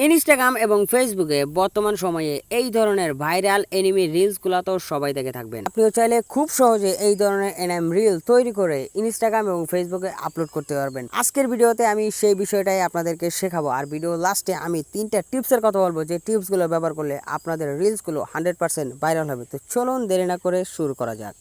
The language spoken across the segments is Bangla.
ইনস্টাগ্রাম এবং ফেসবুকে বর্তমান সময়ে এই ধরনের ভাইরাল এনিমি রিলসগুলো তো সবাই দেখে থাকবেন। আপনিও চাইলে খুব সহজে এই ধরনের এনিমি রিল তৈরি করে ইনস্টাগ্রাম এবং ফেসবুকে আপলোড করতে পারবেন। আজকের ভিডিওতে আমি সেই বিষয়টাই আপনাদেরকে শেখাবো, আর ভিডিও লাস্টে আমি 3টা টিপসের কথা বলবো যে টিপসগুলো ব্যবহার করলে আপনাদের রিলসগুলো 100% ভাইরাল হবে। তো চলুন দেরি না করে শুরু করা যাক।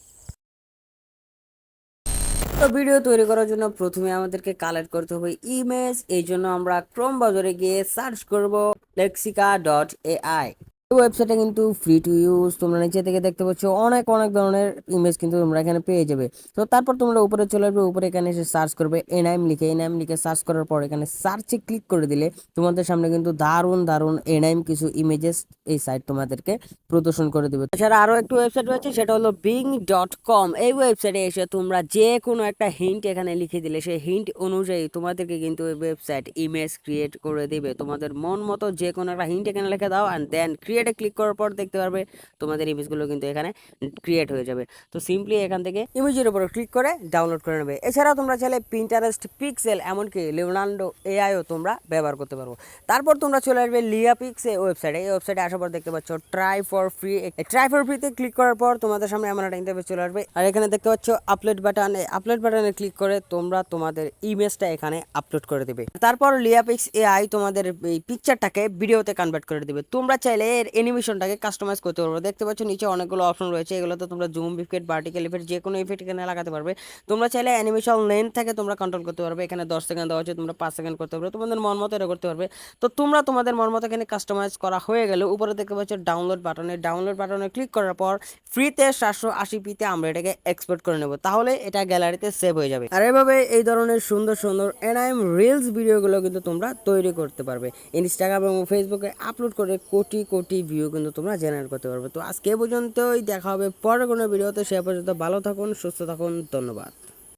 তো ভিডিও তৈরি করার জন্য প্রথমে আমাদেরকে কালেক্ট করতে হবে ইমেজ। এই জন্য আমরা ক্রোম ব্রাউজারে গিয়ে সার্চ করব lexica.ai। ওয়েবসাইটে কিন্তু ফ্রি টু ইউজ, তোমরা নিচে থেকে দেখতে পাচ্ছ অনেক অনেক ধরনের ইমেজ কিন্তু তোমরা এখানে পেয়ে যাবে। তো তারপর তোমরা উপরে চলে আসবে, উপরে এখানে এসে সার্চ করবে এনাইম লিখে সার্চ করার পর এখানে সার্চে ক্লিক করে দিলে তোমাদের সামনে কিন্তু দারুণ দারুণ এনাইম কিছু ইমেজেস এই সাইট তোমাদেরকে প্রদর্শন করে দেবে। এছাড়া আরো একটি ওয়েবসাইট রয়েছে, সেটা হলো bing.com। এই ওয়েবসাইটে এসে তোমরা যে কোনো একটা হিন্ট এখানে লিখে দিলে সেই হিন্ট অনুযায়ী তোমাদেরকে কিন্তু এই ওয়েবসাইট ইমেজ ক্রিয়েট করে দেবে। তোমাদের মন মতো যে কোনো একটা হিন্ট এখানে লিখে দাও অ্যান্ড দেন ক্রিয়েটে ক্লিক করার পর দেখতে পারবে তোমাদের ইমেজগুলো কিন্তু এখানে ক্রিয়েট হয়ে যাবে। তো সিম্পলি এখান থেকে ইমেজের উপর ক্লিক করে ডাউনলোড করে নেবে। এছাড়াও তোমরা চাইলে পিন্টারেস্ট, পিক্সেল, এমনকি লিওনার্ডো এআইও তোমরা ব্যবহার করতে পারবো। তারপর তোমরা চলে আসবে লিয়াপিক্স এই ওয়েবসাইটে। এই ওয়েবসাইটে আসার পর দেখতে পাচ্ছ ট্রাই ফর ফ্রিতে ক্লিক করার পর তোমাদের সামনে এমন একটা ইন্টারফেস চলে আসবে। আর এখানে দেখতে পাচ্ছ আপলোড বাটন। এই আপলোড বাটনে ক্লিক করে তোমরা তোমাদের ইমেজটা এখানে আপলোড করে দেবে। তারপর লিয়াপিক্স এআই তোমাদের এই পিকচারটাকে ভিডিওতে কনভার্ট করে দেবে। তোমরা চাইলে এর অ্যানিমেশনটাকে কাস্টমাইজ করতে পারবে। দেখতে পাচ্ছ নিচে অনেকগুলো অপশন রয়েছে, এগুলোতে তোমরা জুম ইফেক্ট, ভার্টিক্যাল ইফেক্ট, যে কোনো ইফেক্ট এখানে লাগাতে পারবে। তোমরা চাইলে অ্যানিমেশন লেন্থ থেকে তোমরা কন্ট্রোল করতে পারবে। এখানে 10 সেকেন্ড দেওয়া আছে, তোমরা 5 সেকেন্ড করতে পারবে, তোমাদের মন মতো এটা করতে পারবে। তো তোমরা তোমাদের মন মতো এখানে কাস্টমাইজ করা হয়ে গেলে উপরে দেখতে পাচ্ছ ডাউনলোড বাটনে ক্লিক করার পর ফ্রিতে 780p আমরা এটাকে এক্সপোর্ট করে নেব, তাহলে এটা গ্যালারিতে সেভ হয়ে যাবে। আর এভাবে এই ধরনের সুন্দর সুন্দর এনআইএম রিলস ভিডিওগুলো কিন্তু তোমরা তৈরি করতে পারবে। ইনস্টাগ্রাম এবং ফেসবুকে আপলোড করে কোটি কোটি ভিউ কিন্তু তোমরা জেনারেট করতে পারবে। তো আজকে পর্যন্তই, দেখা হবে পরের কোনো ভিডিওতে। সে পর্যন্ত ভালো থাকুন, সুস্থ থাকুন, ধন্যবাদ।